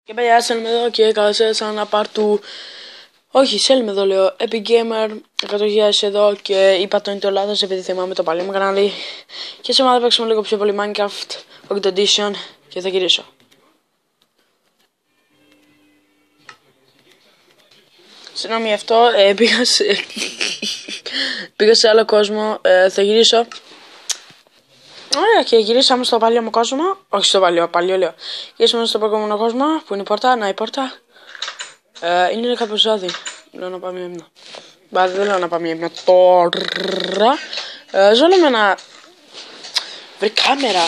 Και παιδιά, Σέλμ εδώ και καλώς ήρθατε σε ένα part του... Όχι, Σέλμ εδώ λέω, Epic Gamer 100.000 εδώ και είπα το είναι το λάθος επειδή θυμάμαι το παλιό μου κανάλι. Και σήμερα θα παίξουμε λίγο πιο πολύ Minecraft Pocket Edition και θα γυρίσω. Συγγνώμη αυτό, πήγα σε άλλο κόσμο, θα γυρίσω. Ωραία, και γυρίσαμε στο παλιό μου κόσμο. Όχι στο παλιό λέω. Γυρίσαμε στο προηγούμενο κόσμο που είναι η πόρτα. Να, η πόρτα. Είναι κάποιο ζάδι. Λέω να πάμε έμνα. Μπα, δεν λέω να πάμε έμνα τώρα. Ζω με ένα. Βρε κάμερα.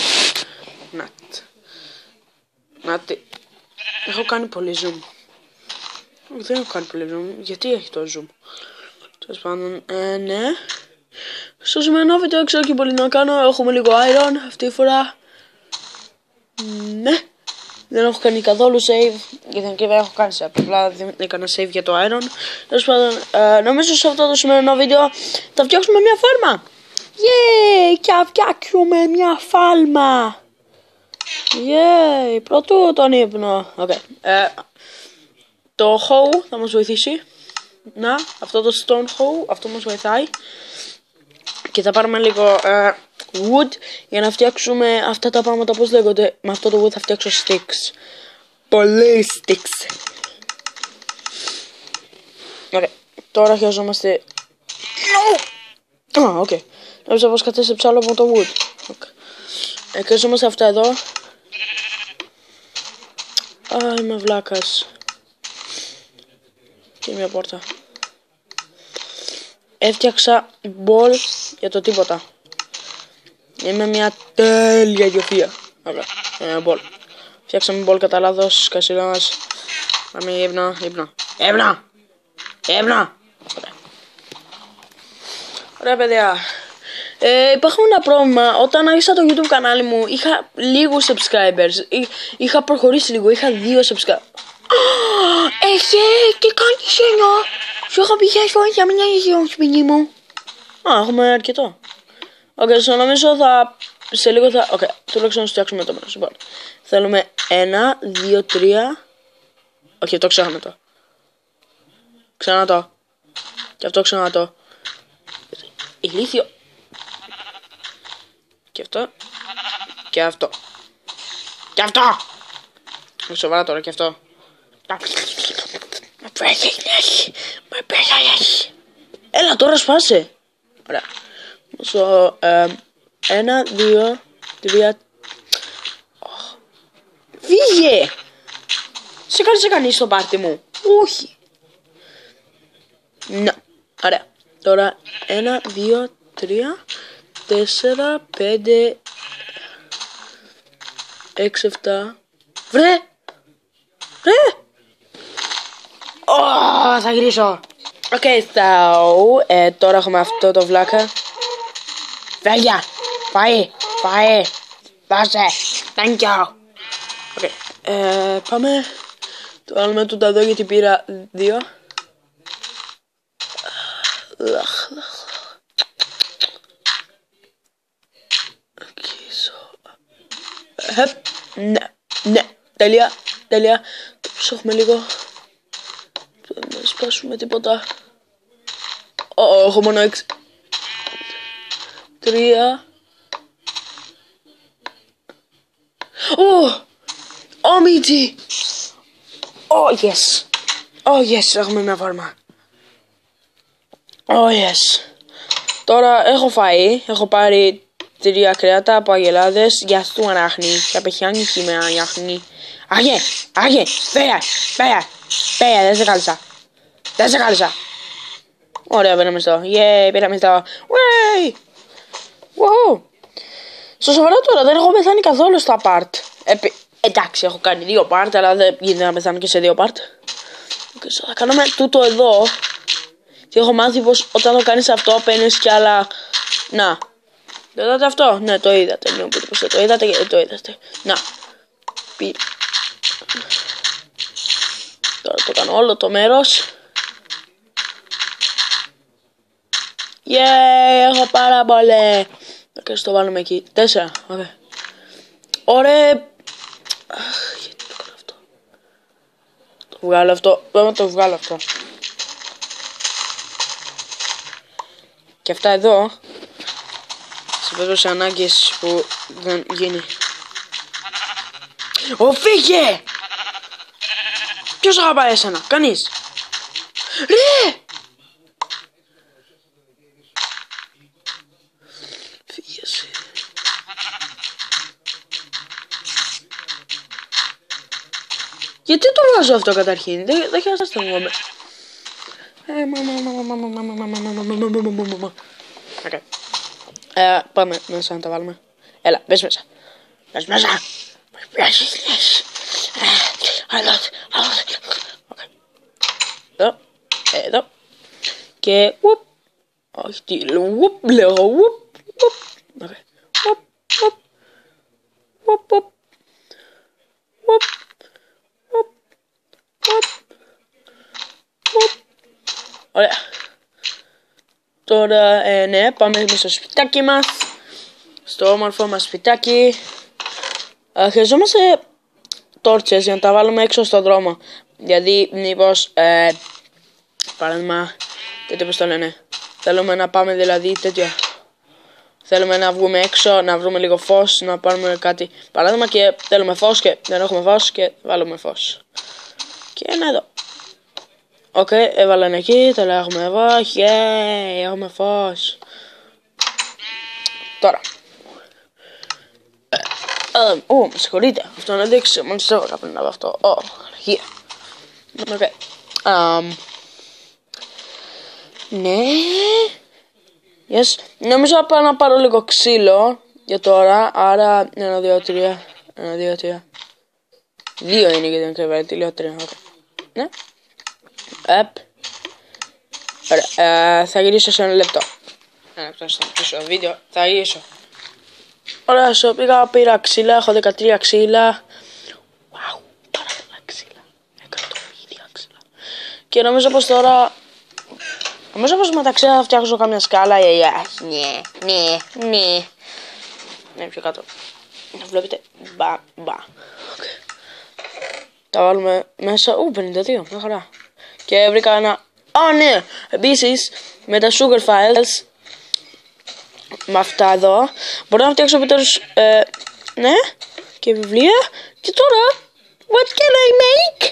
Να. Έχω κάνει πολύ zoom. Δεν έχω κάνει πολύ zoom. Γιατί έχει το zoom? Τέλος πάντων, ναι. Στο σημερινό βίντεο ξέρω και πολύ να κάνω. Έχουμε λίγο iron αυτή τη φορά. Ναι. Δεν έχω κάνει καθόλου save. Γιατί δεν έχω κάνει save. Απλά δεν έκανα save για το iron. Τέλος πάντων, νομίζω σε αυτό το σημερινό βίντεο θα φτιάξουμε μια φάρμα. Yay! Και θα φτιάξουμε μια φάρμα. Yay! Πρωτού τον ύπνο. Okay. Το hoe θα μας βοηθήσει. Να, αυτό το stone hoe, αυτό μας βοηθάει. Και θα πάρουμε λίγο wood για να φτιάξουμε αυτά τα πράγματα, πώς λέγονται. Με αυτό το wood θα φτιάξω sticks. Πολλοί sticks. Ωραία, τώρα χρειαζόμαστε... Οκ. Νόμιζα πως κατέστρεψα άλλο από το wood. Χρειαζόμαστε αυτά εδώ. Α, είμαι βλάκας. Και μια πόρτα. Έφτιαξα ball για το τίποτα. Είμαι μια τέλεια ιδιοφυΐα. Ωραία, ball. Φτιάξαμε ball κατά λάθος, κασιλάς. Πάμε ύπνο. Ωραία παιδιά. Υπάρχουν ένα πρόβλημα. Όταν άρχισα το YouTube κανάλι μου είχα λίγους subscribers. Είχα προχωρήσει λίγο, είχα 2 subscribers. Τι κάνεις εδώ? Σου έχω πει χες φορές για μην έχεις στο σπίτι μου. Έχουμε αρκετό. Νομίζω σε λίγο θα... τουλάχιστον να φτιάξουμε το μέρος. Λοιπόν, θέλουμε 1, 2, 3. Όχι, το ξέχαμε το. Ξανά το. Και αυτό ξανά το. Ηλίθιο. Και αυτό. Και αυτό. Και αυτό. Σοβαρά τώρα και αυτό. Με πέσαλες. Έλα τώρα σπάσε. Ωραία. Όσο 1, 2, 3. Φύγε. Σε κανείς στο πάρτι μου? Όχι. Να. Ωραία. Τώρα 1, 2, 3, 4, 5, 6, 7. Βρε. Θα γυρίσω. Τώρα έχουμε αυτό το βλάκα. Βέλια. Φάε. Δώσε. Thank you. Πάμε. Το βάλουμε τούτα εδώ γιατί πήρα 2. Ναι. Τέλεια. Το ψάχνουμε λίγο. Δεν σπάσουμε τίποτα. Έχω μόνο 6. 3. Μίτσι. Yes, έχουμε μια φάρμα. Yes. Τώρα έχω φάει, έχω πάρει 3 κρέατα από αγελάδες. Για σου αράχνη, για πεχιάνει σήμερα αράχνη. Άγιε, πέρα, δεν σε κάλυσα. Ωραία, πήραμε στο. Πήραμε στο. Στο σοβαρό τώρα, δεν έχω πεθάνει καθόλου στα part. Εντάξει, έχω κάνει 2 part, αλλά δεν γίνεται να πεθάνω και σε 2 part. Θα κάνουμε τούτο εδώ. Και έχω μάθει πως όταν το κάνεις αυτό παίρνεις κι άλλα. Να. Το είδατε αυτό? Ναι, το είδατε. Μην πείτε πως δεν το είδατε γιατί το είδατε. Να. Πήρε. Τώρα το κάνω όλο το μέρος. Έχω πάρα πολύ. Θα το βάλουμε εκεί. 4. Ωραία. Γιατί το κάνω αυτό? βγάλω αυτό. Πρέπει να το βγάλω αυτό. Και αυτά εδώ. Σε περίπτωση ανάγκες που δεν γίνει. Φύγε! Ποιος αγαπάει εσένα? Κανείς. Ρε! Φύγε εσύ. Γιατί το βάζω αυτό καταρχήν? Δεν χρειάζεται να μου. Πάμε μέσα να τα βάλουμε. Έλα, μπες μέσα. Μπες μέσα. Εδώ. Και ουπ. Όχι, τι λέω. Ουπ, λέω. Ουπ. Ωραία. Τώρα, ναι, πάμε μέσα στο σπιτάκι μας. Στο όμορφο μας σπιτάκι. Χρειαζόμαστε τόρτσες για να τα βάλουμε έξω στον δρόμο. Γιατί μήπως, παράδειγμα, τέτοιο πώς το λένε. Θέλουμε να πάμε δηλαδή τέτοιο. Θέλουμε να βγούμε έξω, να βρούμε λίγο φως, να πάρουμε κάτι. Παράδειγμα και θέλουμε φως και δεν έχουμε φως και βάλουμε φως. Και είναι εδώ. Οκ, έβαλαν εκεί, τώρα έχουμε εδώ, έχουμε φως. Τώρα. Με συγχωρείτε, αυτό να δείξει, μόλις το έβαλα πριν από αυτό. Here. Οκ. Ναι. Yes. Νομίζω να πάω να πάρω λίγο ξύλο για τώρα, άρα 1, 2, 3. 1, 2, 3. 2 είναι γιατί δεν κρεβέται, λέω 3. Ναι. Ωραία, θα γυρίσω σε 1 λεπτό. 1 λεπτό στο πίσω βίντεο, θα γυρίσω. Ωραία, πήρα ξύλα, έχω 13 ξύλα. Wow, πάρα πολλά ξύλα. Εκατομμύρια ξύλα. Και νομίζω πως τώρα... Νομίζω πως μεταξύ θα φτιάξω κάμια σκάλα. Ναι, πιο κάτω. Βλέπετε, μπα. Τα βάλουμε μέσα. 52, μια χαρά. Και βρήκα ένα... ναι! Επίσης, με τα sugar files, με αυτά εδώ, μπορώ να φτιάξω επιτέλους, ναι, και βιβλία. Και τώρα, what can I make?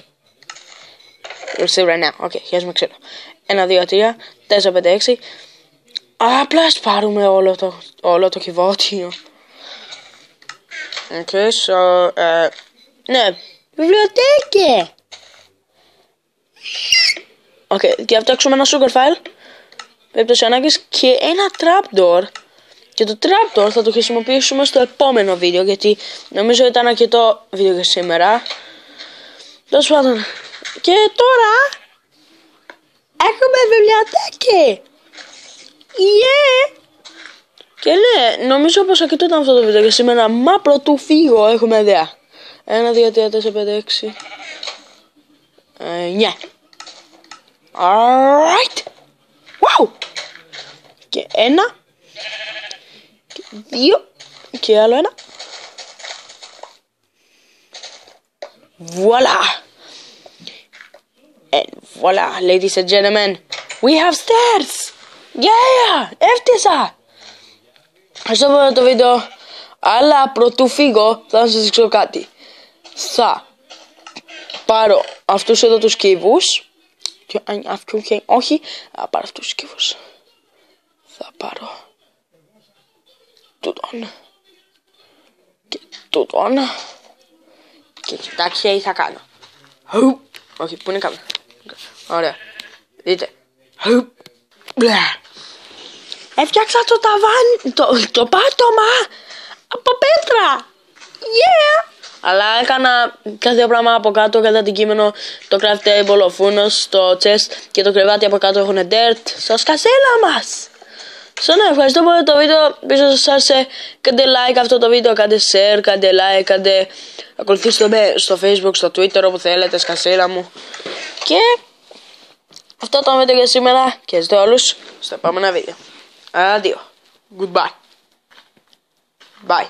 We'll see right now. Okay, χαίρεσαι ξύλο. 1, 2, 3, 4, 5, 6. Απλά ας πάρουμε όλο το κυβότιο. Okay, so, ναι, βιβλιοθήκη. Okay, και θα φτιάξουμε ένα sugar file, περίπτωση ανάγκης, και ένα trapdoor. Και το trapdoor θα το χρησιμοποιήσουμε στο επόμενο βίντεο, γιατί νομίζω ήταν αρκετό βίντεο για σήμερα. Τέλος πάντων. Και τώρα έχουμε βιβλιοθήκη. Και ναι, νομίζω πως αρκετό ήταν αυτό το βίντεο για σήμερα. Μα πρωτού φύγω έχουμε ιδέα. 1, 2, 3, 4, 5, 6. 9. Alright. Wow. Και 1. Και 2. Και άλλο 1. Voila. And voila, ladies and gentlemen, we have stairs. Yeah, έφτιασα. Αυτό το βίντεο. Αλλά πρωτού φύγω θα σας δείξω κάτι. Θα πάρω αυτούς εδώ τους κύβους. Όχι, θα πάρω αυτούς τους κύβους. Θα πάρω τούτον και τούτον. Και κοιτάξτε τι θα κάνω. Όχι, πού είναι η κάμερα? Ωραία, δείτε. Έφτιαξα το ταβάνι, το πάτωμα από πέτρα. Yeah! Αλλά έκανα κάθε πράγμα από κάτω κατά αντικείμενο. Το craft table, ο φούρνος, το chest και το κρεβάτι από κάτω έχουν dirt. Σας κασέλα μας. Ναι, ευχαριστώ πολύ το βίντεο. Πίσω σας άρεσε, κάντε like αυτό το βίντεο, κάντε share, κάντε like, ακολουθήστε με στο facebook, στο twitter, όπου θέλετε, σκασίλα μου. Και αυτό το βίντεο για σήμερα και ζητώ όλους στο επόμενο βίντεο. Αντίο. Goodbye. Bye.